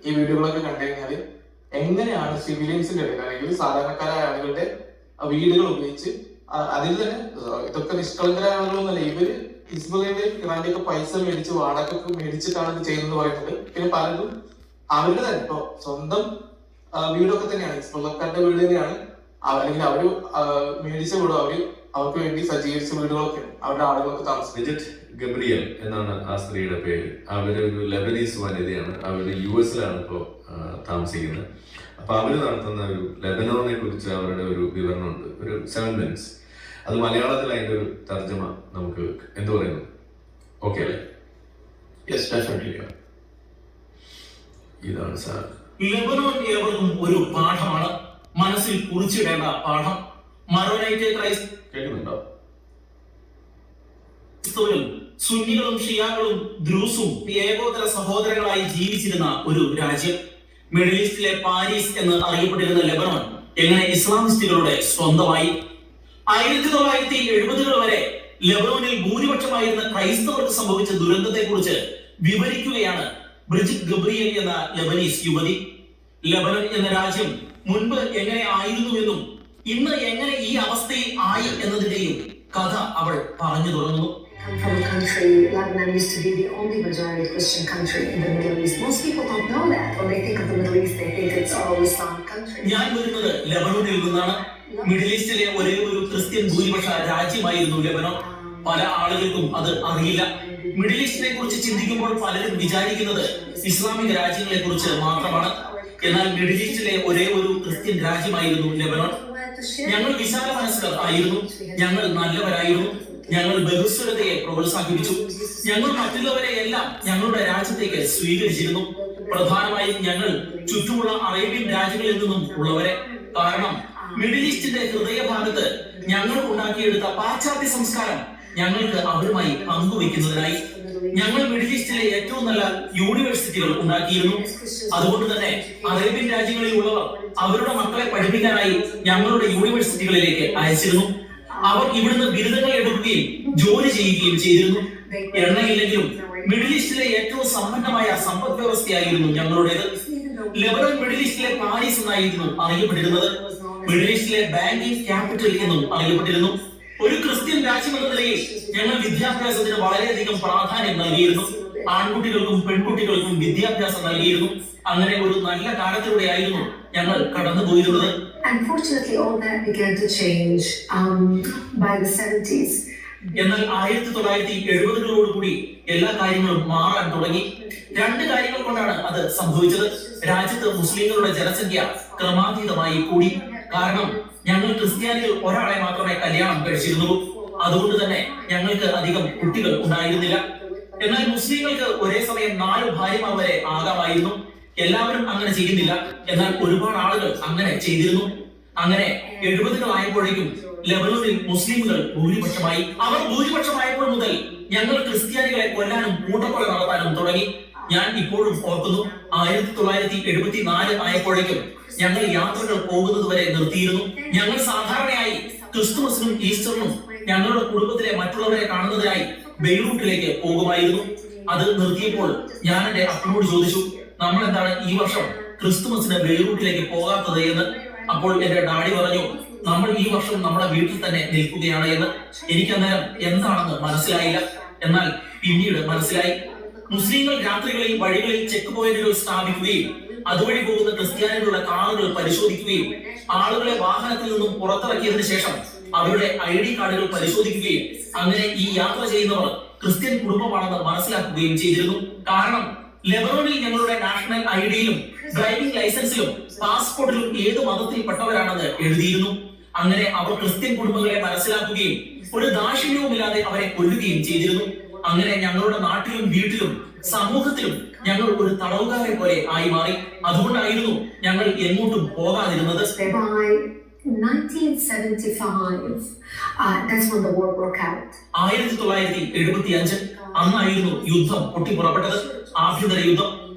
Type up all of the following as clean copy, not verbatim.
ഈ വീഡിയോകളൊക്കെ കണ്ടു കഴിഞ്ഞാൽ എങ്ങനെയാണ് സിവിലിയൻസിന്റെ ഇടയിൽ അല്ലെങ്കിൽ സാധാരണക്കാരായ ആളുകളുടെ വീടുകൾ ഉപയോഗിച്ച് അതിൽ തന്നെ ഇതൊക്കെ നിഷ്കളങ്കരായ ആളുകളൊന്നല്ല, ഇവര് ഹിസ്ബുള്ളയുടെയും ഇറാന്റെ ഒക്കെ പൈസ മേടിച്ച് വാടകയൊക്കെ മേടിച്ചിട്ടാണ് ഇത് ചെയ്യുന്നത് പറയുന്നത്. പിന്നെ പലരും അവരുടെ തന്നെ ഇപ്പൊ സ്വന്തം വീടൊക്കെ തന്നെയാണ്, ഹിസ്ബുള്ളക്കാരുടെ വീട് തന്നെയാണ്, അല്ലെങ്കിൽ അവര് മേടിച്ച വീടോ അവർക്ക് വേണ്ടി സജ്ജീകരിച്ച വീടുകളൊക്കെയാണ് അവരുടെ ആളുകളൊക്കെ താമസിക്കുന്നത്. ബ്രിജിറ്റ് ഗബ്രിയൽ എന്നാണ് ആ സ്ത്രീയുടെ പേര്. അവരൊരു ലെബനീസ് വനിതയാണ്. അവര് US-ലാണ് ഇപ്പോൾ താമസിക്കുന്നത്. അപ്പൊ അവര് നടത്തുന്ന ഒരു ലെബനോനെ കുറിച്ച് അവരുടെ ഒരു വിവരണമുണ്ട്, ഒരു 7 minutes. അത് മലയാളത്തിൽ അതിന്റെ ഒരു തർജ്ജമ നമുക്ക് എന്ത് പറയുന്നു? ഓക്കെ അല്ലേ? Yes, definitely. ഇതാണ് സാർ. ലെബനോൻ ഏവർക്കും ഒരു പാഠമാണ്, മനസ്സിൽ കുറിച്ചിടേണ്ട പാഠം. മറോനൈറ്റ് കേൾക്കുന്നുണ്ടോ? സുന്നികളും ഷിയാകളും ദ്രൂസും ഏകോദര സഹോദരങ്ങളായി ജീവിച്ചിരുന്ന ഒരു രാജ്യം. മിഡിൽ ഈസ്റ്റിലെ പാരീസ് എന്ന് അറിയപ്പെട്ടിരുന്ന ലെബനോൻ എങ്ങനെ ഇസ്ലാമിസ്റ്റുകളുടെ സ്വന്തമായി? 1970-കൾ വരെ ലെബനോനിൽ ഭൂരിപക്ഷമായിരുന്ന ക്രൈസ്തവർക്ക് സംഭവിച്ച ദുരന്തത്തെ കുറിച്ച് വിവരിക്കുകയാണ് ബ്രിജിറ്റ് ഗബ്രിയൽ എന്ന ലെബനീസ് യുവതി. ലെബനൻ എന്ന രാജ്യം മുൻപ് എങ്ങനെ ആയിരുന്നുവെന്നും ഇന്ന് എങ്ങനെ ഈ അവസ്ഥയിൽ ആയി എന്നതിന്റെയും കഥ അവൾ പറഞ്ഞു തുടങ്ങുന്നു. From a country, Lebanon used to be the only majority Christian country in the Middle East. Most people don't know that. When they think of the Middle East, they think it's all Islamic country. ഞാൻ വരുന്നത് ലെബനോനിൽ നിന്നാണ്. Middle ഈസ്റ്റിലെ ഒരേ ഒരു Christian ഭൂരിപക്ഷ രാജ്യമായിരുന്നു ലെബനോൻ. പല ആളുകൾക്കും അത് അറിയില്ല. മിഡിൽ ഈസ്റ്റിനെ കുറിച്ച് ചിന്തിക്കുമ്പോൾ പലരും വിചാരിക്കുന്നത് ഇസ്ലാമിക രാജ്യങ്ങളെ കുറിച്ച് മാത്രമാണ്. എന്നാൽ മിഡിൽ ഈസ്റ്റിലെ ഒരേ ഒരു ക്രിസ്ത്യൻ രാജ്യമായിരുന്നു ലെബനോൻ. ഞങ്ങൾ വിശാല മനസ്കർ ആയിരുന്നു, ഞങ്ങൾ നല്ലവരായിരുന്നു, ഞങ്ങൾ ബഹുസ്വരതയെ പ്രോത്സാഹിപ്പിച്ചു, ഞങ്ങൾ മറ്റുള്ളവരെ എല്ലാം ഞങ്ങളുടെ രാജ്യത്തേക്ക് സ്വീകരിച്ചിരുന്നു. പ്രധാനമായും ഞങ്ങൾ ചുറ്റുമുള്ള അറേബ്യൻ രാജ്യങ്ങളിൽ നിന്നും ഉള്ളവരെ. കാരണം മിഡിൽ ഈസ്റ്റിന്റെ ഹൃദയഭാഗത്ത് ഞങ്ങൾ ഉണ്ടാക്കിയെടുത്ത പാശ്ചാത്യ സംസ്കാരം ഞങ്ങൾക്ക് അവരുമായി പങ്കുവയ്ക്കുന്നതിനായി ഞങ്ങൾ മിഡിൽ ഈസ്റ്റിലെ ഏറ്റവും നല്ല യൂണിവേഴ്സിറ്റികൾ ഉണ്ടാക്കിയിരുന്നു. അതുകൊണ്ട് തന്നെ അറേബ്യൻ രാജ്യങ്ങളിൽ ഉള്ളവർ അവരുടെ മക്കളെ പഠിപ്പിക്കാനായി ഞങ്ങളുടെ യൂണിവേഴ്സിറ്റികളിലേക്ക് അയച്ചിരുന്നു. അവർ ഇവിടുന്ന് ബിരുദങ്ങൾ എടുക്കുകയും ജോലി ചെയ്യുകയും ചെയ്തിരുന്നു. എണ്ണയില്ലെങ്കിലും മിഡിൽ ഈസ്റ്റിലെ ഏറ്റവും സമ്പന്നമായ സമ്പദ് വ്യവസ്ഥയായിരുന്നു ഞങ്ങളുടേത്. ലെബനോൻ മിഡിൽ ഈസ്റ്റിലെ പാരീസ് എന്നായിരുന്നു അറിയപ്പെട്ടിരുന്നത്. മിഡിൽ ഈസ്റ്റിലെ ബാങ്കിംഗ് ക്യാപിറ്റൽ എന്നും അറിയപ്പെട്ടിരുന്നു. ഒരു ക്രിസ്ത്യൻ രാജ്യം എന്ന നിലയിൽ ഞങ്ങൾ വിദ്യാഭ്യാസത്തിന് വളരെയധികം പ്രാധാന്യം നൽകിയിരുന്നു. ആൺകുട്ടികൾക്കും പെൺകുട്ടികൾക്കും വിദ്യാഭ്യാസം നൽകിയിരുന്നു. അങ്ങനെ ഒരു നല്ല കാലത്തിലൂടെയായിരുന്നു ഞങ്ങൾ കടന്നുപോയിരുന്നത്. Unfortunately, all that began to change by the 70s. എന്നാൽ 1970-കളോടുകൂടി എല്ലാ കാര്യങ്ങളും മാറാൻ തുടങ്ങി. 2 കാര്യങ്ങൾ കൊണ്ടാണ് അത് സംഭവിച്ചത്. രാജ്യത്ത് മുസ്ലിങ്ങളുടെ ജനസംഖ്യ ക്രമാതീതമായി കൂടി. കാരണം ഞങ്ങൾ ക്രിസ്ത്യാനികൾ ഒരാളെ മാത്രമേ കല്യാണം കഴിച്ചിരുന്നുള്ളൂ. അതുകൊണ്ട് തന്നെ ഞങ്ങൾക്ക് അധികം കുട്ടികൾ ഉണ്ടായിരുന്നില്ല. എന്നാൽ മുസ്ലിങ്ങൾക്ക് ഒരേ സമയം 4 ഭാര്യമാർ വരെ ആകാമായിരുന്നു. എല്ലാവരും അങ്ങനെ ചെയ്യുന്നില്ല, എന്നാൽ ഒരുപാട് ആളുകൾ അങ്ങനെ ചെയ്തിരുന്നു. അങ്ങനെ 70-കൾ ആയപ്പോഴേക്കും ലെബനോനിൽ മുസ്ലിമുകൾ ഭൂരിപക്ഷമായി. അവർ ഭൂരിപക്ഷമായപ്പോൾ മുതൽ ഞങ്ങൾ ക്രിസ്ത്യാനികളെ കൊല്ലാനും കൂട്ടക്കൊല നടത്താനും തുടങ്ങി. ഞാൻ ഇപ്പോഴും ഓർക്കുന്നു, 1974 ആയപ്പോഴേക്കും ഞങ്ങൾ യാത്രകൾ പോകുന്നത് വരെ നിർത്തിയിരുന്നു. ഞങ്ങൾ സാധാരണയായി ക്രിസ്തുമസിനും ഈസ്റ്ററിനും ഞങ്ങളുടെ കുടുംബത്തിലെ മറ്റുള്ളവരെ കാണുന്നതിനായി ബെയ്റൂട്ടിലേക്ക് പോകുമായിരുന്നു. അത് നിർത്തിയപ്പോൾ ഞാൻ എന്റെ അപ്പനോട് ചോദിച്ചു, നമ്മൾ എന്താണ് ഈ വർഷം ക്രിസ്തുമസിന് ബെയ്റൂട്ടിലേക്ക് പോകാത്തത് എന്ന്. അപ്പോൾ എന്റെ ഡാഡി പറഞ്ഞു, നമ്മൾ ഈ വർഷം നമ്മുടെ വീട്ടിൽ തന്നെ നിൽക്കുകയാണ് എന്ന്. എനിക്ക് അന്നേരം എന്താണെന്ന് മനസ്സിലായില്ല. എന്നാൽ പിന്നീട് മനസ്സിലായി. മുസ്ലിങ്ങൾ രാത്രികളിൽ വഴികളിൽ ചെക്ക് പോയിന്റുകൾ സ്ഥാപിക്കുകയും അതുവഴി പോകുന്ന ക്രിസ്ത്യാനികളുടെ കാറുകൾ പരിശോധിക്കുകയും ആളുകളെ വാഹനത്തിൽ നിന്നും പുറത്തിറക്കിയതിനു ശേഷം അവരുടെ ID കാർഡുകൾ പരിശോധിക്കുകയും അങ്ങനെ ഈ യാത്ര ചെയ്യുന്നവർ ക്രിസ്ത്യൻ കുടുംബമാണെന്ന് മനസ്സിലാക്കുകയും ചെയ്തിരുന്നു. കാരണം ലെബനോനിൽ ഞങ്ങളുടെ നാഷണൽ ID-യിലും ഡ്രൈവിംഗ് ലൈസൻസിലും പാസ്പോർട്ടിലും ഏത് മതത്തിൽപ്പെട്ടവരാണെന്ന് എഴുതിയിരുന്നു. അങ്ങനെ അവർ ക്രിസ്ത്യൻ കുടുംബങ്ങളെ മനസ്സിലാക്കുകയും ഒരു ദാക്ഷിണ്യവുമില്ലാതെ അവരെ കൊല്ലുകയും ചെയ്തിരുന്നു. അങ്ങനെ ഞങ്ങളുടെ നാട്ടിലും വീട്ടിലും സമൂഹത്തിലും ഞങ്ങൾ ഒരു തടവുകാരെ പോലെ ആയി മാറി. അതുകൊണ്ടായിരുന്നു ഞങ്ങൾ എങ്ങോട്ടും പോകാതിരുന്നത്. 1975, that's when the war broke out. 1975 അന്നായിരുന്നു യുദ്ധം പൊട്ടിപ്പുറപ്പെട്ടത്, ആഭ്യന്തര യുദ്ധം.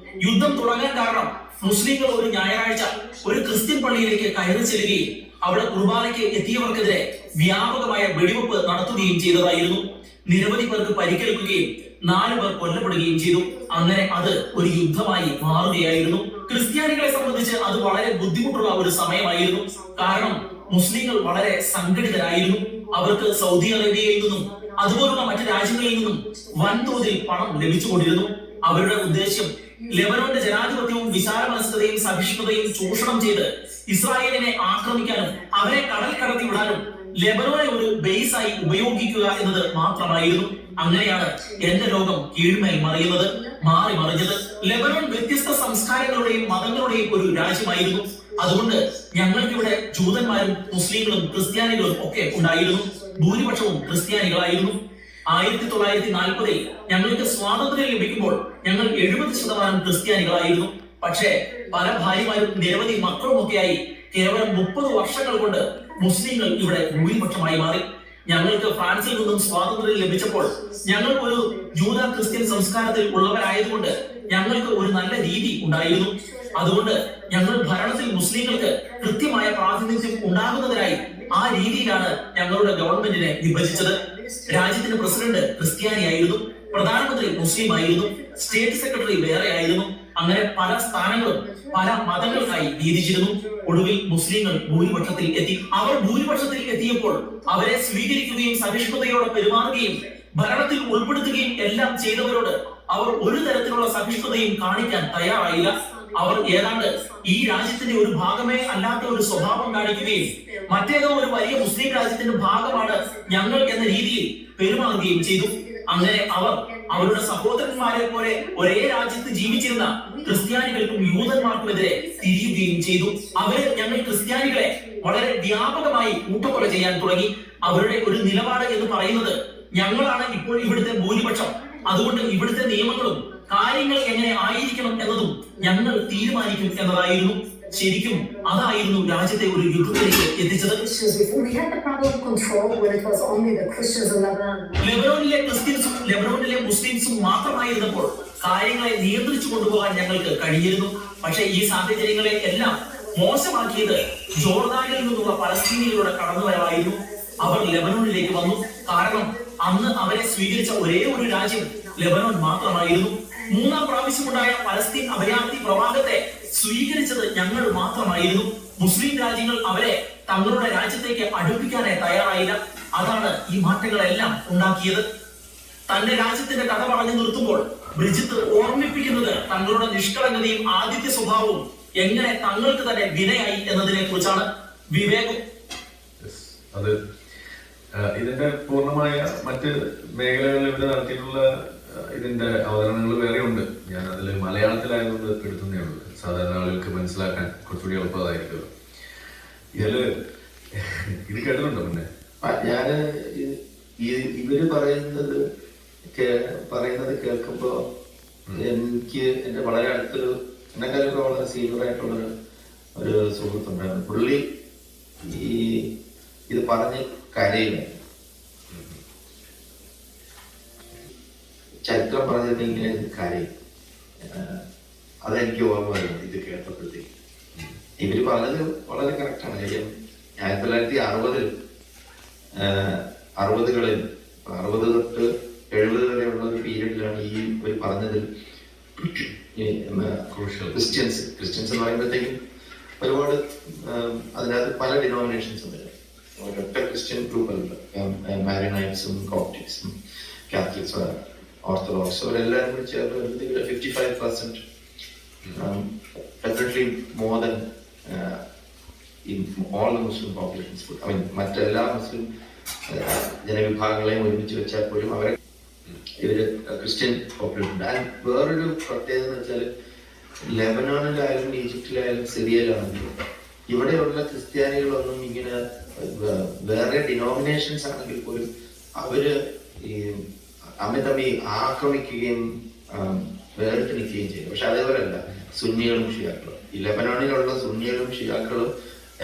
യുദ്ധം തുടങ്ങാൻ കാരണം മുസ്ലിങ്ങൾ ഒരു ഞായറാഴ്ച ഒരു ക്രിസ്ത്യൻ പള്ളിയിലേക്ക് കയറി ചെല്ലുകയും അവിടെ കുർബാനയ്ക്ക് എത്തിയവർക്കെതിരെ വ്യാപകമായ വെടിവെപ്പ് നടത്തുകയും ചെയ്തതായിരുന്നു. നിരവധി പേർക്ക് പരിക്കേൽക്കുകയും 4 പേർ കൊല്ലപ്പെടുകയും ചെയ്തു. അങ്ങനെ അത് ഒരു യുദ്ധമായി മാറുകയായിരുന്നു. ക്രിസ്ത്യാനികളെ സംബന്ധിച്ച് അത് വളരെ ബുദ്ധിമുട്ടുള്ള ഒരു സമയമായിരുന്നു. കാരണം മുസ്ലിങ്ങൾ വളരെ സംഘടിതരായിരുന്നു. അവർക്ക് സൗദി അറേബ്യയിൽ നിന്നും അതുപോലുള്ള മറ്റു രാജ്യങ്ങളിൽ നിന്നും വൻതോതിൽ പണം ലഭിച്ചുകൊണ്ടിരുന്നു. അവരുടെ ഉദ്ദേശ്യം ലെബനോന്റെ ജനാധിപത്യവും വിശാല മനസ്കതയും സഹിഷ്ണുതയും ചൂഷണം ചെയ്ത് ഇസ്രായേലിനെ ആക്രമിക്കാനും അവരെ കടൽ കടത്തി വിടാനും ലെബനോനെ ഒരു ബേസായി ഉപയോഗിക്കുക എന്നത് മാത്രമായിരുന്നു. അങ്ങനെയാണ് എന്റെ ലോകം കീഴ്മേൽ മറിയുന്നത്, മാറി മറിഞ്ഞത്. ലെബനോൻ വ്യത്യസ്ത സംസ്കാരങ്ങളുടെയും മതങ്ങളുടെയും ഒരു രാജ്യമായിരുന്നു. അതുകൊണ്ട് ഞങ്ങൾക്കിവിടെ ജൂതന്മാരും മുസ്ലിങ്ങളും ക്രിസ്ത്യാനികളും ഒക്കെ ഉണ്ടായിരുന്നു. ഭൂരിപക്ഷവും ക്രിസ്ത്യാനികളായിരുന്നു. 1940 ഞങ്ങൾക്ക് സ്വാതന്ത്ര്യം ലഭിക്കുമ്പോൾ ഞങ്ങൾ 70% ക്രിസ്ത്യാനികളായിരുന്നു. പക്ഷേ പല ഭാര്യമാരും നിരവധി മക്കളുമൊക്കെയായി കേവലം 30 വർഷങ്ങൾ കൊണ്ട് മുസ്ലിങ്ങൾ ഇവിടെ ഭൂരിപക്ഷമായി മാറി. ഞങ്ങൾക്ക് ഫ്രാൻസിൽ നിന്നും സ്വാതന്ത്ര്യം ലഭിച്ചപ്പോൾ ഞങ്ങൾ ഒരു ജൂത ക്രിസ്ത്യൻ സംസ്കാരത്തിൽ ഉള്ളവരായതുകൊണ്ട് ഞങ്ങൾക്ക് ഒരു നല്ല രീതി ഉണ്ടായിരുന്നു. അതുകൊണ്ട് ഞങ്ങൾ ഭരണത്തിൽ മുസ്ലിങ്ങൾക്ക് കൃത്യമായ പ്രാതിനിധ്യം ഉണ്ടാകുന്നതിനായി ആ രീതിയിലാണ് ഞങ്ങളുടെ ഗവൺമെന്റിനെ വിഭജിച്ചത്. രാജ്യത്തിന്റെ പ്രസിഡന്റ് ക്രിസ്ത്യാനിയായിരുന്നു, പ്രധാനമന്ത്രി മുസ്ലിം ആയിരുന്നു, സ്റ്റേറ്റ് സെക്രട്ടറി വേറെ ആയിരുന്നു. അങ്ങനെ പല സ്ഥാനങ്ങളും പല മതങ്ങൾക്കായി വീതിച്ചിരുന്നു. ഒടുവിൽ മുസ്ലിങ്ങൾ ഭൂരിപക്ഷത്തിൽ എത്തി. അവർ ഭൂരിപക്ഷത്തിൽ എത്തിയപ്പോൾ അവരെ സ്വീകരിക്കുകയും സഹിഷ്ണുതയോടെ പെരുമാറുകയും ഭരണത്തിൽ ഉൾപ്പെടുത്തുകയും എല്ലാം ചെയ്തവരോട് അവർ ഒരു തരത്തിലുള്ള സഹിഷ്ണുതയും കാണിക്കാൻ തയ്യാറായില്ല. അവർ ഏതാണ്ട് ഈ രാജ്യത്തിന്റെ ഒരു ഭാഗമേ അല്ലാത്ത ഒരു സ്വഭാവം കാണിക്കുകയും മറ്റേതോ ഒരു വലിയ മുസ്ലിം രാജ്യത്തിന്റെ ഭാഗമാണ് ഞങ്ങൾ എന്ന രീതിയിൽ പെരുമാറുകയും ചെയ്തു. അങ്ങനെ അവർ അവരുടെ സഹോദരന്മാരെ പോലെ ഒരേ രാജ്യത്ത് ജീവിച്ചിരുന്ന ക്രിസ്ത്യാനികൾക്കും യൂതന്മാർക്കുമെതിരെ തിരിയുകയും ചെയ്തു. അവര് ഞങ്ങൾ ക്രിസ്ത്യാനികളെ വളരെ വ്യാപകമായി കൂട്ടക്കൊല ചെയ്യാൻ തുടങ്ങി. അവരുടെ ഒരു നിലപാട് എന്ന് പറയുന്നത് ഞങ്ങളാണ് ഇപ്പോൾ ഇവിടുത്തെ ഭൂരിപക്ഷം, അതുകൊണ്ട് ഇവിടുത്തെ നിയമങ്ങളും കാര്യങ്ങൾ എങ്ങനെ ആയിരിക്കണം എന്നതും ഞങ്ങൾ തീരുമാനിക്കും എന്നതായിരുന്നു. ശരിക്കും അതായിരുന്നു രാജ്യത്തെ ഒരു യുദ്ധത്തിലേക്ക് എത്തിച്ചത്. ലെബനോനിലെ ക്രിസ്ത്യൻസും ലെബനോനിലെ മുസ്ലിംസും മാത്രമായിരുന്നപ്പോൾ കാര്യങ്ങളെ നിയന്ത്രിച്ചു കൊണ്ടുപോകാൻ ഞങ്ങൾക്ക് കഴിഞ്ഞിരുന്നു. പക്ഷേ ഈ സാഹചര്യങ്ങളെ എല്ലാം മോശമാക്കിയത് ജോർദാനിൽ നിന്നുള്ള പലസ്തീനികളുടെ കടന്നുവരവായിരുന്നു. അവർ ലെബനോനിലേക്ക് വന്നു. കാരണം അന്ന് അവരെ സ്വീകരിച്ച ഒരേ ഒരു രാജ്യം ലെബനോൻ മാത്രമായിരുന്നു. 3ാം പ്രാവശ്യമുണ്ടായ പലസ്തീൻ അഭയാർത്ഥി പ്രവാഹത്തെ സ്വീകരിച്ചത് ഞങ്ങൾ മാത്രമായിരുന്നു. മുസ്ലിം രാജ്യങ്ങൾ അവരെ തങ്ങളുടെ രാജ്യത്തേക്ക് അടുപ്പിക്കാനേ തയ്യാറായില്ല. അതാണ് ഈ മാറ്റങ്ങളെല്ലാം ഉണ്ടാക്കിയത്. തന്റെ രാജ്യത്തിന്റെ കഥ പറഞ്ഞു നിർത്തുമ്പോൾ ബ്രിജിത്ത് ഓർമ്മിപ്പിക്കുന്നത് തങ്ങളുടെ നിഷ്കളങ്കതയും ആതിഥ്യ സ്വഭാവവും എങ്ങനെ തങ്ങൾക്ക് തന്നെ വിനയായി എന്നതിനെ കുറിച്ചാണ്. വിവേകം അത് ഇതിന്റെ പൂർണ്ണമായ മറ്റ് മേഖലകളിൽ ഇവിടെ നടത്തിയിട്ടുള്ള ഇതിന്റെ അവതരണങ്ങൾ വേറെ ഉണ്ട്. ഞാൻ അതിൽ മലയാളത്തിലായതുകൊണ്ട് എടുക്കുന്നേ ഉള്ളൂ. സാധാരണ ആളുകൾക്ക് മനസ്സിലാക്കാൻ കുറച്ചുകൂടി എളുപ്പമായിരിക്കും. ഇത് കേട്ടിട്ടുണ്ടോ? പിന്നെ ഞാന് ഇവര് പറയുന്നത് കേൾക്കുമ്പോ എനിക്ക് എന്റെ വളരെ അടുത്തൊരു എന്നെക്കാലൊക്കെ വളരെ സീനിയർ ആയിട്ടുള്ള ഒരു സുഹൃത്തുണ്ടായിരുന്നു. പുള്ളി ഇത് പറഞ്ഞ് കരയുന്നു. ചരിത്രം പറഞ്ഞിട്ടുണ്ടെങ്കിൽ കരയും. അതെനിക്ക് ഓർമ്മ വരുന്നത് ഇത് കേട്ടപ്പോഴത്തേക്ക്. ഇവര് പറഞ്ഞത് വളരെ കറക്റ്റാണ്. കാര്യം 1960-ൽ 60 തൊട്ട് 70 വരെയുള്ള ഒരു പീരീഡിലാണ് ഈ ഒരു പറഞ്ഞതിൽ ക്രിസ്ത്യൻസ് എന്ന് പറയുമ്പോഴത്തേക്കും ഒരുപാട് അതിനകത്ത് പല ഡിനോമിനേഷൻസ് ഉണ്ട്. ഒരൊറ്റ ക്രിസ്ത്യൻ ഗ്രൂപ്പ് അല്ല. മാരിനൈറ്റ്സും കോപ്റ്റിക്സും കാത്തലിക്സും ഓർത്തഡോക്സ് അവരെല്ലാവരും കൂടി ചേർന്ന് 55% definitely more than in all the Muslim populations. I mean മറ്റെല്ലാ മുസ്ലിം ജനവിഭാഗങ്ങളെയും ഒരുമിച്ച് വെച്ചാൽ പോലും അവരെ ഇവര് ക്രിസ്ത്യൻ പോപ്പുലേഷൻ ഉണ്ട്. ആൻഡ് വേറൊരു പ്രത്യേകത എന്ന് വെച്ചാൽ ലെബനോണിലായാലും ഈജിപ്തിലായാലും സിറിയയിലാണെങ്കിലും ഇവിടെയുള്ള ക്രിസ്ത്യാനികളൊന്നും ഇങ്ങനെ വേറെ ഡിനോമിനേഷൻസ് ആണെങ്കിൽ പോലും അവര് ഈ അമിതമി ആക്രമിക്കുകയും വേർതിരിക്കുകയും ചെയ്യും. പക്ഷെ അതേപോലെയല്ല സുന്നികളും ഷിയാക്കളും. ഈ ലെബനോണിലുള്ള സുന്നികളും ഷിയാക്കളും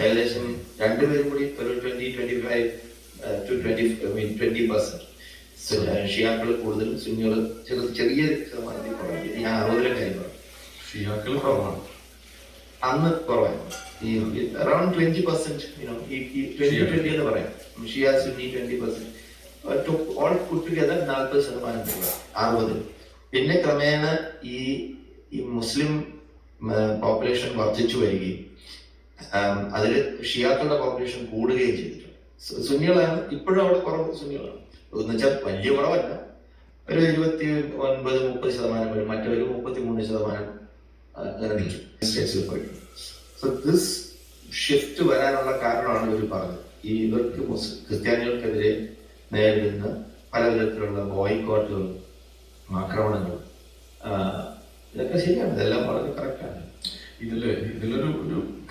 ഏകദേശം രണ്ടുപേരും കൂടി ഒരു 20% ഷിയാക്കൾ കൂടുതലും സുന്നികൾ ചെറിയ ശതമാനത്തിൽ കുറവാണ്. ഞാൻ 60-ലെ കാര്യം പറഞ്ഞു. ഷിയാക്കൾ കുറവാണ്, അന്ന് കുറവായിരുന്നു. ഈ അറൌണ്ട് 20% ഈ 20 എന്ന് പറയാം. ഷിയ സുന്നി 20% ഓൾ പുട്ട് ടുഗദർ 40% 60. പിന്നെ ക്രമേണ ഈ മുസ്ലിം പോപ്പുലേഷൻ വർദ്ധിച്ചു വരികയും അതിൽ ഷിയാക്കളുടെ പോപ്പുലേഷൻ കൂടുകയും ചെയ്തിട്ടുണ്ട്. സുന്നികളാണ് ഇപ്പോഴും അവിടെ കുറവ് സുന്നികളാണ് എന്ന് വെച്ചാൽ വലിയ കുറവല്ല, ഒരു 29-30% വരും, മറ്റൊരു 33% അങ്ങനെ നിൽക്കും സ്റ്റേറ്റ്സിൽ പോയിട്ട്. സോ ദിസ് ഷിഫ്റ്റ് വരാനുള്ള കാരണമാണ് ഇവർ പറഞ്ഞത്. ഇവർക്ക് ക്രിസ്ത്യാനികൾക്കെതിരെ നേരിടുന്ന പലതരത്തിലുള്ള ബോയ്ക്കോട്ടുകളും ആക്രമണങ്ങളും ഇതൊക്കെ ശരിയാണ്, ഇതെല്ലാം വളരെ കറക്റ്റാണ്. ഇതിലൊരു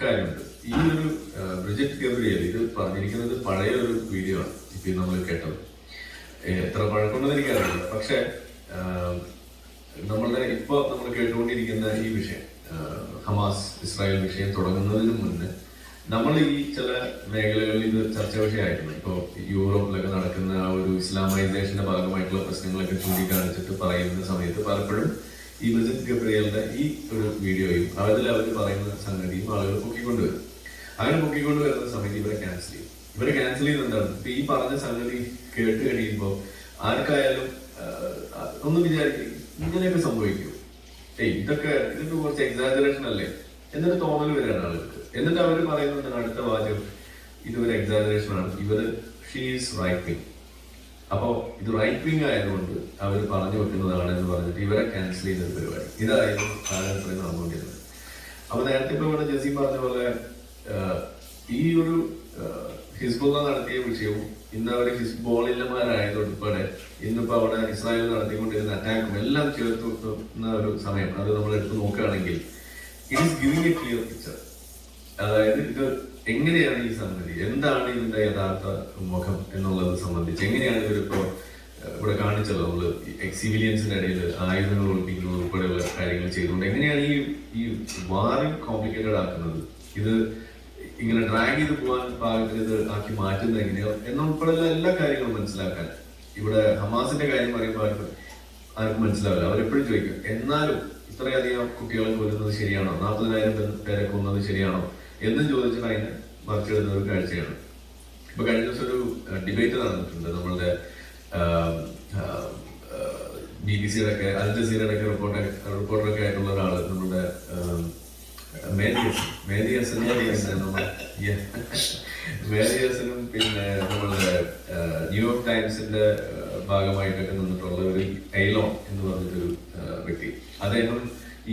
കാര്യമുണ്ട്. ഈ ഒരു ബ്രിജിറ്റ് ഗബ്രിയേൽ ഇത് പറഞ്ഞിരിക്കുന്നത് പഴയ ഒരു വീഡിയോ ആണ് ഇപ്പൊ നമ്മൾ കേട്ടത്. എത്ര പഴക്കമുണ്ടെന്ന് എനിക്കറിയില്ല. പക്ഷെ നമ്മൾ കേട്ടുകൊണ്ടിരിക്കുന്ന ഈ വിഷയം, ഹമാസ് ഇസ്രായേൽ വിഷയം തുടങ്ങുന്നതിന് മുന്നേ നമ്മൾ ഈ ചില മേഖലകളിൽ ഇത് ചർച്ച വിഷയമായിരുന്നു. ഇപ്പോൾ യൂറോപ്പിലൊക്കെ നടക്കുന്ന ആ ഒരു ഇസ്ലാമൈസേഷന്റെ ഭാഗമായിട്ടുള്ള പ്രശ്നങ്ങളൊക്കെ ചൂണ്ടിക്കാണിച്ചിട്ട് പറയുന്ന സമയത്ത് പലപ്പോഴും ഈ ബ്രിജിറ്റ് ഗബ്രിയേലിന്റെ ഈ ഒരു വീഡിയോയും അവർ പറയുന്ന സംഗതിയും ആളുകൾ പൊക്കിക്കൊണ്ടുവരും. അങ്ങനെ പൊക്കിക്കൊണ്ടുവരുന്ന സമയത്ത് ഇവരെ ക്യാൻസൽ ചെയ്യും. ഇവരെ ക്യാൻസൽ ചെയ്യുന്നതാണ് ഇപ്പൊ ഈ പറഞ്ഞ സംഗതി കേട്ട് കഴിയുമ്പോൾ ആർക്കായാലും ഒന്ന് വിചാരിക്കും ഇങ്ങനെയൊക്കെ സംഭവിക്കും, ഇതൊക്കെ കുറച്ച് എക്സാജറേഷൻ അല്ലേ എന്നൊരു തോന്നൽ വരികയാണ് ആളുകൾക്ക്. എന്നിട്ട് അവർ പറയുന്നത് അടുത്ത വാചകം ഇതൊരു എക്സാജറേഷൻ ആണ്, ഷീസ് റൈറ്റ് വിങ്. അപ്പോ ഇത് റൈറ്റ് വിങ് ആയതുകൊണ്ട് അവർ പറഞ്ഞു വെക്കുന്നതാണ് എന്ന് പറഞ്ഞിട്ട് ഇവരെ ക്യാൻസൽ ചെയ്യുന്ന ഒരു പരിപാടി ഇതായിരുന്നു കാലഘട്ടത്തിൽ നടന്നുകൊണ്ടിരുന്നത്. അപ്പൊ നേരത്തെ ഇപ്പൊ ഇവിടെ ജസീം പറഞ്ഞ പോലെ ഈ ഒരു ഹിസ്ബുള്ള നടത്തിയ വിഷയവും ഇന്ന് അവർ ഹിസ്ബോളില്ലമാരായതുൾപ്പെടെ ഇന്നിപ്പോ അവിടെ ഇസ്രായേൽ നടത്തിക്കൊണ്ടിരുന്ന അറ്റാക്കും എല്ലാം ചേർത്തുന്ന ഒരു സമയം അത് നമ്മൾ എടുത്ത് നോക്കുകയാണെങ്കിൽ it is giving A clear picture. അതായത് ഇത് എങ്ങനെയാണ് ഈ സംഗതി, എന്താണ് ഇതിന്റെ യഥാർത്ഥ മുഖം എന്നുള്ളത് സംബന്ധിച്ച് എങ്ങനെയാണ് ഇവരിപ്പോ ഇവിടെ കാണിച്ചത്. നമ്മള് സിവിലിയൻസിന്റെ ഇടയിൽ ആയുധങ്ങൾ ഒളിപ്പിക്കുന്നത് ഉൾപ്പെടെയുള്ള കാര്യങ്ങൾ ചെയ്തുകൊണ്ട് എങ്ങനെയാണ് ഈ വാറി കോംപ്ലിക്കേറ്റഡ് ആക്കുന്നത്, ഇത് ഇങ്ങനെ ഡ്രാഗ് ചെയ്ത് പോകാൻ പാകത്തിന് ഇത് ആക്കി മാറ്റുന്നത് എങ്ങനെയോ എന്നുൾപ്പെടെയുള്ള എല്ലാ കാര്യങ്ങളും മനസ്സിലാക്കാൻ. ഇവിടെ ഹമാസിന്റെ കാര്യം പറയുമ്പോൾ ആർക്കും മനസ്സിലാവില്ല. അവരെപ്പോഴും ചോദിക്കും എന്നാലും ഇത്രയധികം കുട്ടികളെ കൊല്ലുന്നത് ശരിയാണോ, 40,000 പേരെ കൊന്നത് ശരിയാണോ എന്നും ചോദിച്ചിട്ട് അതിനെ മറിച്ചിടുന്ന ഒരു കാഴ്ചയാണ്. ഇപ്പൊ കഴിഞ്ഞ ദിവസം ഒരു ഡിബേറ്റ് നടന്നിട്ടുണ്ട് നമ്മളുടെ BBC-യുടെ ഒക്കെ അൽ ജസീറയുടെ ഒക്കെ റിപ്പോർട്ടറൊക്കെ ആയിട്ടുള്ള ഒരാള് നമ്മളുടെ മേരി ഹസനും പിന്നെ നമ്മളുടെ ന്യൂയോർക്ക് ടൈംസിന്റെ ഭാഗമായിട്ടൊക്കെ നിന്നിട്ടുള്ള ഒരു എയ്ലോൺ എന്ന് പറഞ്ഞിട്ടൊരു വ്യക്തി. അദ്ദേഹം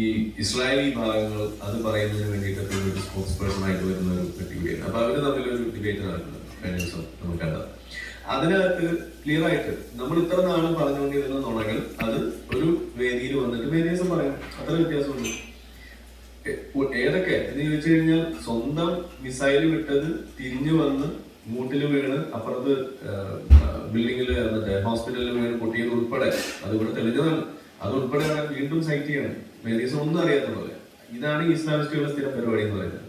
ഈ ഇസ്രായേലി ഭാഗങ്ങൾ അത് പറയുന്നതിന് വേണ്ടിയിട്ടൊക്കെ ഒരു സ്പോക്സ് പേഴ്സൺ ആയിട്ട് വരുന്ന ഒരു വ്യക്തി കൂടിയാണ്. അപ്പൊ അവര് തമ്മിലൊരു ഡിബേറ്റ് നടക്കുന്നുണ്ട് കഴിഞ്ഞ ദിവസം നമുക്ക് കണ്ടത്. അതിനകത്ത് ക്ലിയർ ആയിട്ട് നമ്മൾ ഇത്ര നാളും പറഞ്ഞുകൊണ്ടിരുന്ന നുണകൾ അത് ഒരു വേദിയിൽ വന്നിട്ട് വേദിയസം പറയാം, അത്ര വ്യത്യാസമുണ്ട്. ഏതൊക്കെ എന്ന് ചോദിച്ചു കഴിഞ്ഞാൽ സ്വന്തം മിസൈൽ വിട്ടത് തിരിഞ്ഞു വന്ന് മൂട്ടിൽ വീണ് അപ്പുറത്ത് ബിൽഡിങ്ങിൽ ഹോസ്പിറ്റലിൽ വീണ് പൊട്ടിയത് ഉൾപ്പെടെ അതിവിടെ തെളിഞ്ഞതാണ്. അതുൾപ്പെടെ വീണ്ടും സൈറ്റ് ചെയ്യണം. വേദിയസം ഒന്നും അറിയാത്ത പോലെ. ഇതാണ് ഇസ്ലാമിസ്റ്റുകളുടെ സ്ഥിരം പരിപാടി എന്ന് പറയുന്നത്.